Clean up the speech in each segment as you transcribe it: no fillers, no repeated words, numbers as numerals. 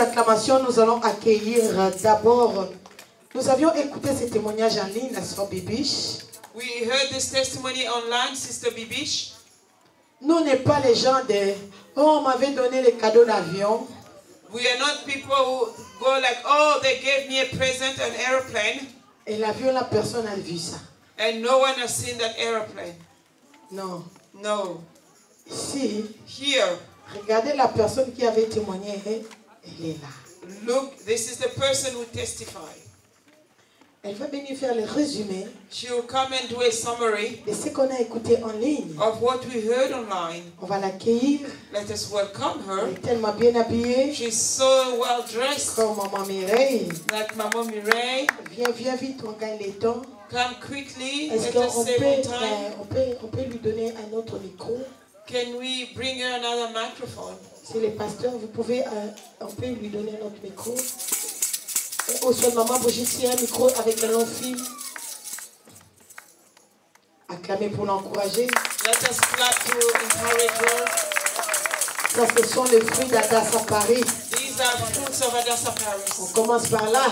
acclamations, nous allons accueillir d'abord. Nous avions écouté ce témoignage en ligne, la sœur Bibiche. We heard this testimony online, Sister Bibiche. Nous n'est pas les gens de oh, on m'avait donné les cadeaux d'avion. We are not people who go like, oh, they gave me a present, an airplane. Et l'avion, la personne a vu ça. And no one has seen that airplane. Non. No. Si. Here. Regardez la personne qui avait témoigné. Elle est là. Look, this is the person who testified. Elle va venir faire le résumé. She will come and do a summary de ce qu'on a écouté en ligne. Of what we heard online. On va l'accueillir. Let us welcome her. Elle est tellement bien habillée. She's so well dressed. Comme Maman Mireille. Like Maman Mireille. Viens vite, on gagne le temps. Come quickly. Est-ce qu'on peut lui donner un autre micro? Can we bring her another microphone? Si les pasteurs, vous pouvez, on peut lui donner un autre micro. Et au sol, maman, vous jetez un micro avec le long fil. Acclamez pour l'encourager. Let us clap to encourage her. Ça, ce sont les fruits d'Adassa Paris. These are fruits of Adassa Paris. On commence par là.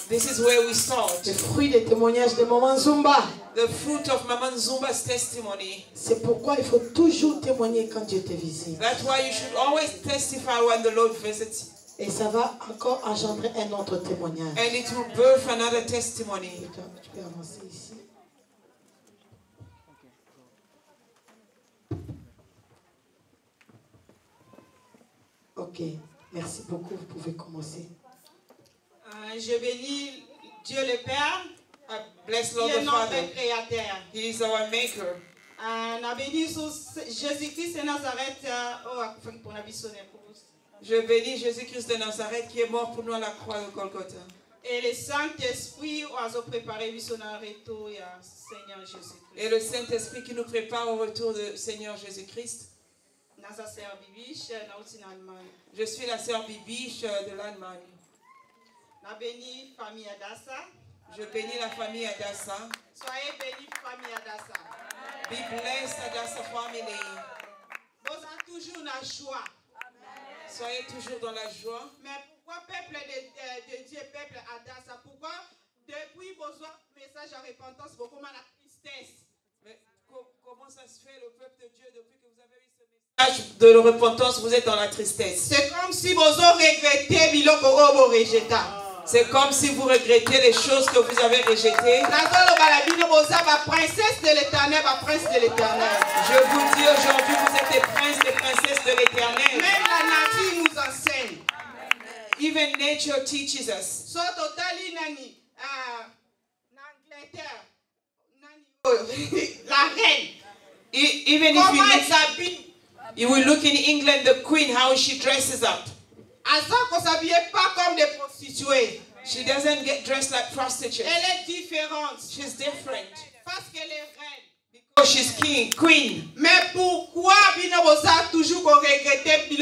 This is where we start. Le fruit des témoignages de Maman Zumba. The fruit of Maman Zumba's testimony. C'est pourquoi il faut toujours témoigner quand Dieu te visite. That's why you should always testify when the Lord visits you. Et ça va encore engendrer un autre témoignage. And it will birth another testimony. Tu peux avancer ici. Ok, merci beaucoup. Vous pouvez commencer. Je bénis Dieu le Père. Bless Lord qui est the notre Father. créateur. He is our maker. Na béni Jésus-Christ de Nazareth. Je bénis Jésus-Christ de Nazareth qui est mort pour nous à la croix de Golgotha. Et le Saint-Esprit a préparé son retour à Seigneur Jésus-Christ. Et le Saint-Esprit qui nous prépare au retour du Seigneur Jésus-Christ. Je suis la sœur Bibiche de l'Allemagne. Je bénis la famille Adassa. Soyez bénis, famille Adassa. Be blessed, Adassa family. Vous avez toujours la joie. Soyez toujours dans la joie. Mais pourquoi peuple de Dieu, peuple Adassa, pourquoi depuis vos messages à repentance, beaucoup mal la tristesse? Mais comment ça se fait, le peuple de Dieu, depuis que vous avez eu ce message de repentance, vous êtes dans la tristesse? C'est comme si vous regrettez biloko obo rejeta. C'est comme si vous regrettez les choses que vous avez rejetées. Princesse de l'éternel, prince de l'éternel. Je vous dis aujourd'hui, vous êtes des princes, des princesses de l'éternel. Même la nature nous enseigne. Even nature teaches us. So totally nani, l'Angleterre, la reine. Even if you will look in England, the queen, how she dresses up. Pas comme des prostituées. She doesn't get dressed like prostitutes. Elle est différente. She's different. Parce qu'elle est reine. Because she's queen. Mais pourquoi vous toujours regretter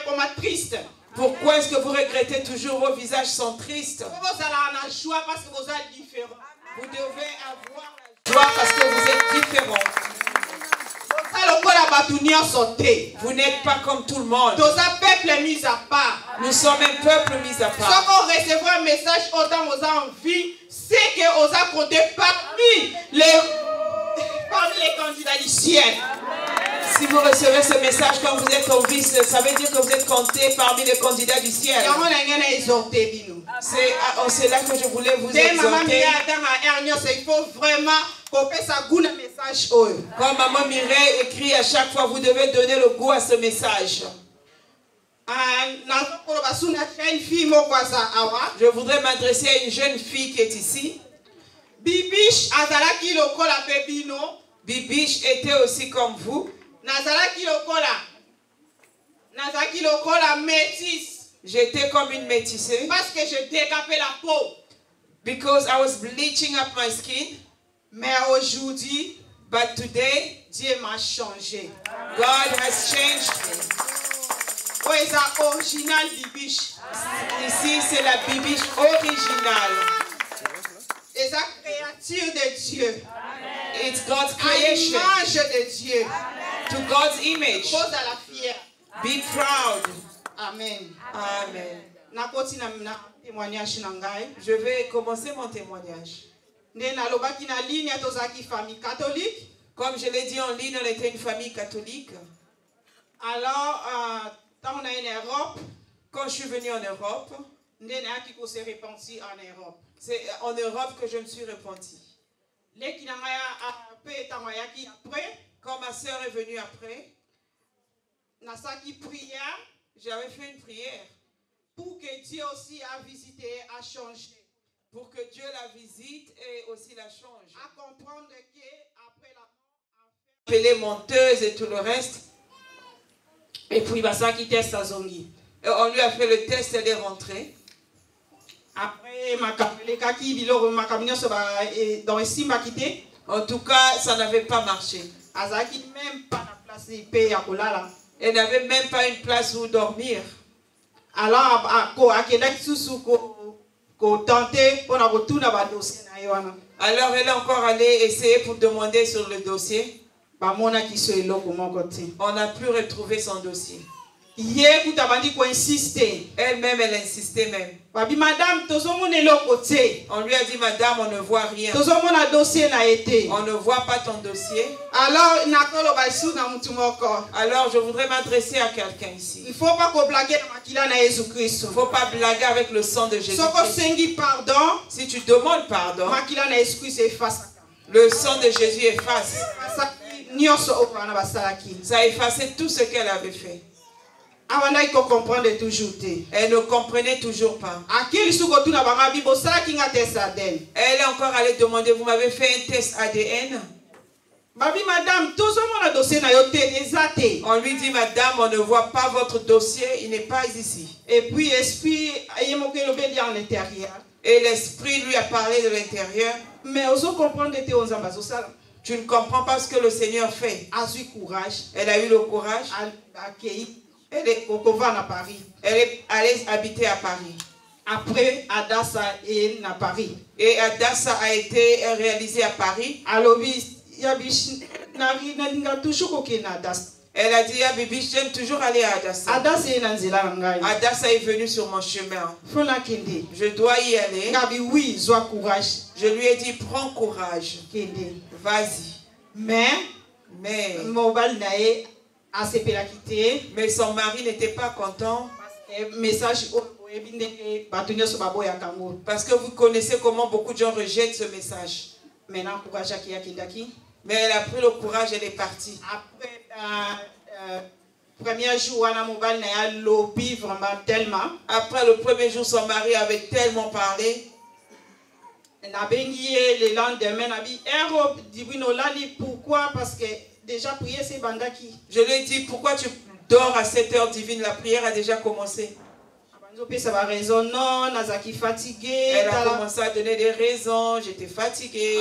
comme triste? Pourquoi est-ce que vous regrettez toujours vos visages sont tristes? Vous avez la joie parce que vous êtes différents. Vous devez avoir la joie parce que vous êtes différents. Vous n'êtes pas comme tout le monde. Nous sommes un peuple mis à part. Si on recevra un message autant vous avez envie, c'est que vous avez compté parmi les candidats du ciel. Si vous recevez ce message quand vous êtes en vie, ça veut dire que vous êtes compté parmi les candidats du ciel. C'est là que je voulais vous exhorter. Il faut vraiment couper sa goût le message. Comme Maman Mireille écrit à chaque fois, vous devez donner le goût à ce message. Je voudrais m'adresser à une jeune fille qui est ici. Bibiche azalaki lokola pebino. Bibiche était aussi comme vous. Nazalaki lokola métisse. J'étais comme une métissée. Parce que je décapais la peau. Because I was bleaching up my skin. Mais aujourd'hui, but today, Dieu m'a changé. God has changed me. Oh, c'est original Bibiche. Ici, c'est la Bibiche originale. C'est la créature de Dieu. It's God's creation. À l'image de Dieu. To God's image. Pose à la fière. Be proud. Amen. Amen. nakoti na témoignage na ngai. Je vais commencer mon témoignage. Nde nalobaki na ligne tozaki famille catholique. Comme je l'ai dit en ligne, on était une famille catholique. Alors quand on est en Europe, quand je suis venue en Europe, nde nayaki ko se repenti en Europe. c'est en Europe que je me suis repentie. Leki na ngai pe tamayaki après. Quand ma sœur est venue après, Nasaki prière. j'avais fait une prière Pour que Dieu aussi a visité, a changé. pour que Dieu la visite et aussi la change. À comprendre que après la mort, Appelée menteuse et tout le reste. et puis basaki test à zongi. Et on lui a fait le test, elle est rentrée. Après les kaki biloro makamino soba dans simba quitté. En tout cas, ça n'avait pas marché. Azaki même pas la place paye à kolala. Elle n'avait même pas une place où dormir. Alors à Québec sous ko tenter pour la retourner à dossier na yoana. Alors elle est encore allée essayer pour demander sur le dossier. Ba mona ki so eloko mon côté. On n'a plus retrouvé son dossier. Hier kutabandi ko insister. Elle-même, elle insistait même. Babi madame tozomona eloko te. On lui a dit, madame, on ne voit rien. Tozomona dossier na été. On ne voit pas ton dossier. Alors nakolo basu na mutu moko. Alors je voudrais m'adresser à quelqu'un ici. Il faut pas qu'on blague na makila na Jésus Christ. Il ne faut pas blaguer avec le sang de Jésus. Soko sengi pardon. Si tu demandes pardon, Makila na Jésus Christ efface. le sang de Jésus efface. Ça a effacé tout ce qu'elle avait fait. Elle ne comprenait toujours pas. Elle est encore allée demander, vous m'avez fait un test ADN? On lui dit, madame, on ne voit pas votre dossier, il n'est pas ici. Et puis, l'esprit en l'intérieur. Et l'esprit lui a parlé de l'intérieur. Mais tu ne comprends pas ce que le Seigneur fait. Elle a eu le courage. Elle est allée habiter à Paris. Après, Adassa est à Paris. Et Adassa a été réalisé à Paris. Elle a dit à Bibi, j'aime toujours aller à Adassa. Adassa est venu sur mon chemin. Je dois y aller. Je lui ai dit, prends courage. Vas-y. Mais son mari n'était pas content. Parce que vous connaissez comment beaucoup de gens rejettent ce message. Mais elle a pris le courage, elle est partie. Après premier jour, après le premier jour, son mari avait tellement parlé. Le lendemain, pourquoi? Parce que déjà prier c'est bandaki. Je lui ai dit, pourquoi tu dors à 7 heures divine? La prière a déjà commencé. Elle a commencé à donner des raisons. J'étais fatiguée.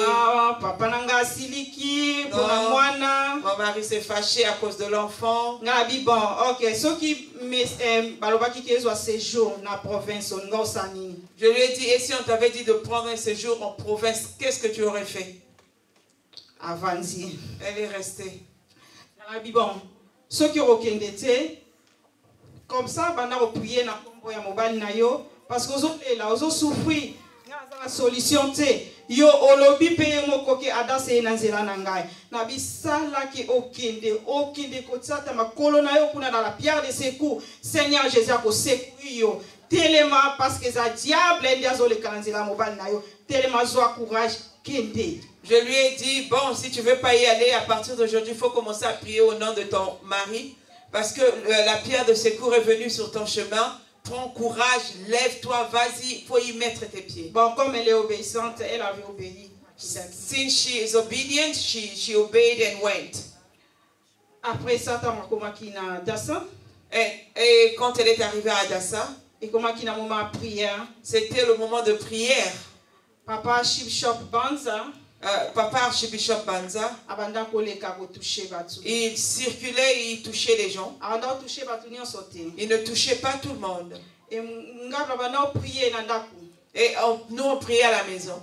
Mon mari s'est fâché à cause de l'enfant. Je lui ai dit, et si on t'avait dit de prendre un séjour en province, qu'est-ce que tu aurais fait? Elle est restée. Comme ça, on a prié na kombo ya mobali na yo parce que ozo souffrir na solution te yo olobi pe moko ke adase na nzela na ngai na bisala ki okende kotsata makolo na yo kuna dans la pierre de secours. Seigneur Jésus a ko secourir yo tellement parce que za diable ndi azole kanzela mobali na yo tellement joie courage kende. Je lui ai dit, bon, si tu veux pas y aller à partir d'aujourd'hui, il faut commencer à prier au nom de ton mari. Parce que la pierre de secours est venue sur ton chemin. Prends courage, lève-toi, vas-y, il faut y mettre tes pieds. Bon, comme elle est obéissante, elle avait obéi. Since she is obedient, she obeyed and went. Après ça, et quand elle est arrivée à Adassa, c'était le moment de prière. Papa Archbishop Banza. Papa Archbishop Banza, il circulait et il touchait les gens. Il ne touchait pas tout le monde. Et nous on priait à la maison.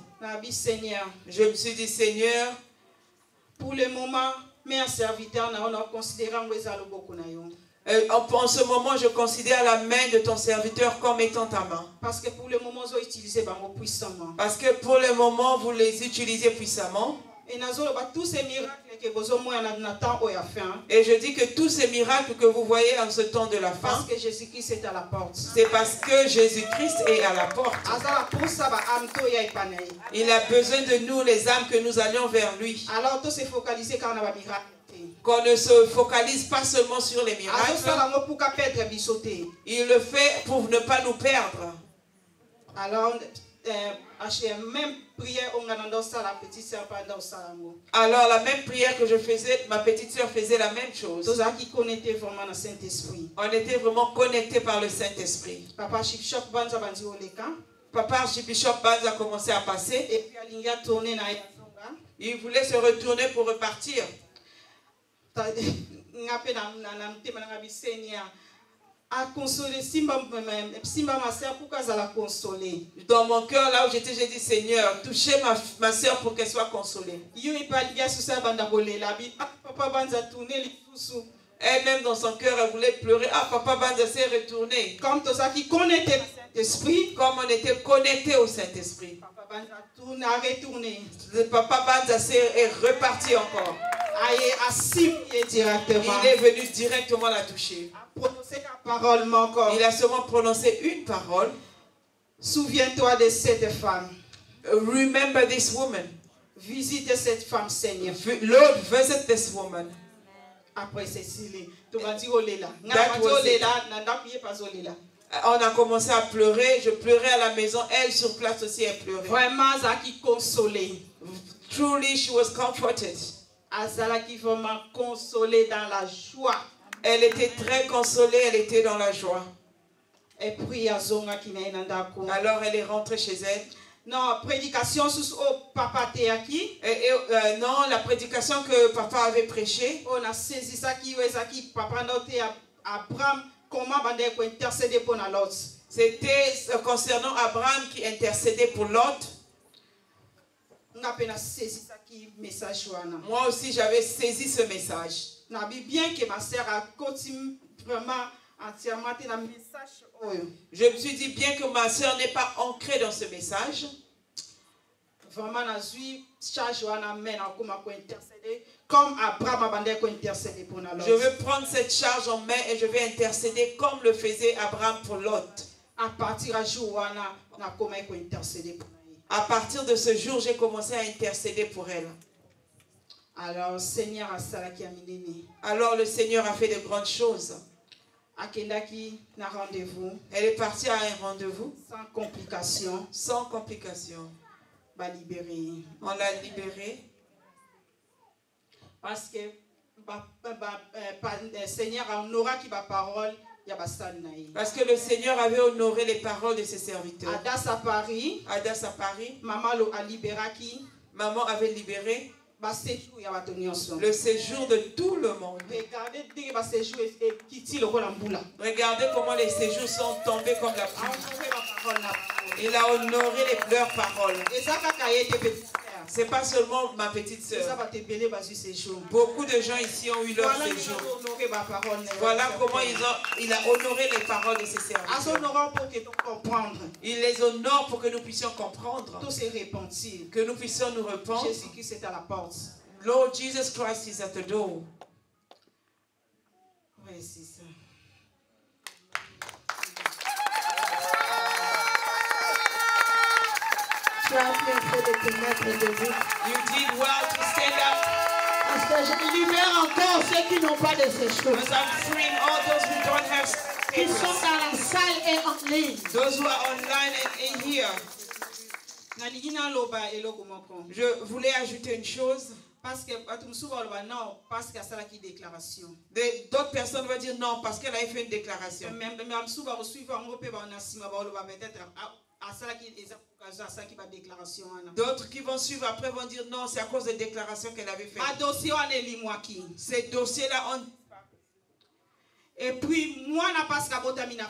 Je me suis dit, Seigneur, pour le moment, mes serviteurs, En ce moment, je considère la main de ton serviteur comme étant ta main. Parce que pour le moment, ils ont utilisé puissamment. Parce que pour le moment, vous les utilisez puissamment. Et tous ces miracles que vous avez et je dis que tous ces miracles que vous voyez en ce temps de la fin, parce que Jésus-Christ est à la porte. C'est parce que Jésus-Christ est à la porte. Il a besoin de nous, les âmes, que nous allions vers lui. Alors, tout se focaliser quand on a un miracle. Qu'on ne se focalise pas seulement sur les miracles. Il le fait pour ne pas nous perdre. Alors, même prière, alors la même prière que je faisais, ma petite soeur faisait la même chose. On était vraiment connectés par le Saint-Esprit. Papa Archbishop Banza a commencé à passer. Et puis il voulait se retourner pour repartir. À consoler Simba ma soeur pour qu'elle la consoler. Dans mon cœur, là où j'étais, j'ai dit Seigneur, touchez ma soeur pour qu'elle soit consolée. Elle-même dans son cœur, elle voulait pleurer. Ah, Papa Banza s'est retourné. Comme tout ça qui connectait au Saint-Esprit. Comme on était connecté au Saint-Esprit. Papa Banza a retourné. Papa Banza est reparti encore. Il est venu directement la toucher. Il a seulement prononcé une parole. Souviens-toi de cette femme. Remember this woman. Visite cette femme, Seigneur. Lord, visit this woman. Après Cécile, on a commencé à pleurer. Je pleurais à la maison. Elle sur place aussi, elle pleurait. Vraiment, ça qui consolait. Truly, she was comforted. Azala qui vraiment consolée dans la joie. Elle était très consolée, elle était dans la joie. Et puis alors elle est rentrée chez elle. Non, prédication sur papa Théaki. Non, la prédication que papa avait prêchée. On a saisi ça qui papa noté Abraham comment intercéder pour l'autre. C'était concernant Abraham qui intercédait pour l'autre. Moi aussi j'avais saisi ce message. Bien que ma sœur a continué vraiment entièrement dans le message. Je me suis dit bien que ma sœur n'est pas ancrée dans ce message. Vraiment comme Abraham a intercédé pour l'autre. Je veux prendre cette charge en main et je vais intercéder comme le faisait Abraham pour l'autre. À partir de jour on a comment intercéder pour. À partir de ce jour, j'ai commencé à intercéder pour elle. Alors, le Seigneur a fait de grandes choses. Elle est partie à un rendez-vous. Sans complications. Sans complications. On l'a libérée. Parce que le Seigneur a honoré qui va parole. Parce que le Seigneur avait honoré les paroles de ses serviteurs. Adas à Paris. Maman a libéré qui. Maman avait libéré le séjour de tout le monde. Regardez comment les séjours sont tombés comme la pluie. Il a honoré leurs paroles. C'est pas seulement ma petite sœur. Beaucoup de gens ici ont eu leur séjour. Voilà comment il a honoré les paroles de ses serviteurs. Il les honore pour que nous puissions comprendre. Que nous puissions nous répandre. Jésus-Christ est à la porte. Lord Jesus Christ is at the door. Oui, c'est ça. Tu as bien fait de te mettre debout. You did well to stand up. Parce que je libère encore ceux qui n'ont pas de séjour. Because I'm freeing all those who don't have Qui sont dans la salle et en ligne. Those who are online and in here. Je voulais ajouter une chose. Parce que non, parce qu'il y a ça qui déclaration. D'autres personnes vont dire non parce qu'elle a fait une déclaration. D'autres qui vont suivre après vont dire non, c'est à cause des déclarations qu'elle avait faites. Ces dossiers-là ont. Et puis moi n'a pas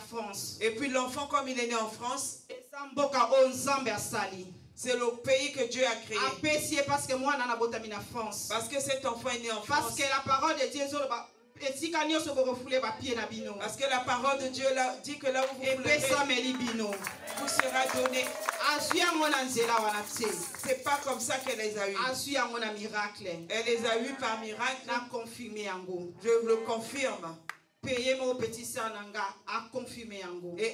France. Et puis l'enfant comme il est né en France. C'est le pays que Dieu a créé. Parce que moi n'a France. Parce que cet enfant est né en France. Parce que la parole de Dieu Parce que la parole de Dieu dit que là où vous pleurez, vous sera donné. C'est pas comme ça qu'elle les a eu. Elle les a eu par miracle. Je le confirme. Et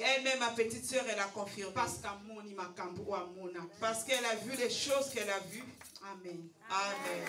elle-même, ma petite sœur, elle a confirmé. Parce qu'elle a vu les choses qu'elle a vues. Amen. Amen.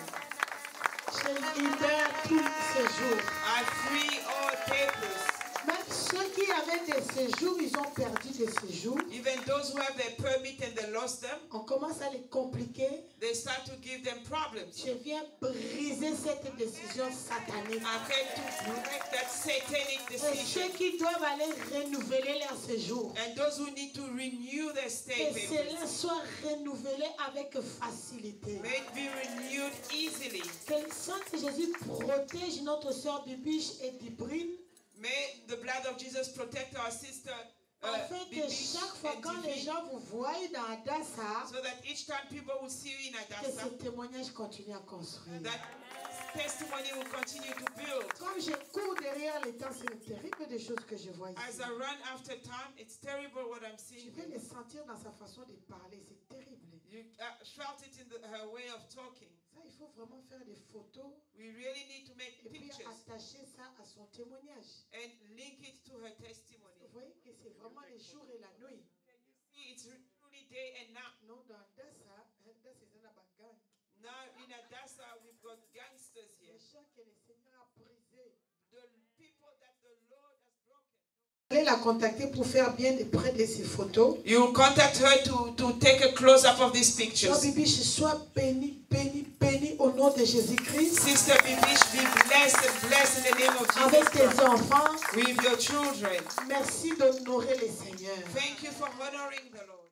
Je libère tous ces jours. I free all papers. Même ceux qui avaient des séjours, ils ont perdu des séjours. Even those who have their permit and they lost them, On commence à les compliquer. they start to give them problems. Je viens briser cette décision satanique. I came to break that satanic Et ceux decision. qui doivent aller renouveler leur séjour, And those who need to renew their stay que cela papers, soit renouvelé avec facilité. may it be renewed easily. Que le sang de Jésus protège notre sœur Bibiche et Dibrine. May the blood of Jesus protect our sister Afin que Bibiche chaque fois and quand les Divi, gens vous voient dans Adassa, so that each time people will see you in que ce Adassa, témoignage continue à construire. that testimony will continue to build. Comme je cours derrière les temps, c'est terrible des choses que je vois As ici. I run after time, it's terrible what I'm Je seeing. vais les sentir dans sa façon de parler, c'est terrible. You felt it in her way of talking. Ça, il faut vraiment faire des photos We really need to make et puis pictures attacher ça à son témoignage. and link it to her testimony. Vous voyez que c'est vraiment le jour et la nuit. See, it's truly day and night. Non, dans Adassa, Adassa c'est un bagang. Now in Adassa, we've got gangsters here. Les gens que le Seigneur a brisés. The people that the Lord has broken. Allez la contacter pour faire bien de près de ces photos. You contact her to take a close-up of these Sois pictures. Bibiche, sois béni, béni, béni au nom de Jésus-Christ. Sister Bibiche, be blessed and blessed in the name of Jesus Avec tes Christ. enfants, With your children. merci d'honorer le Seigneur. Thank you for honoring the Lord.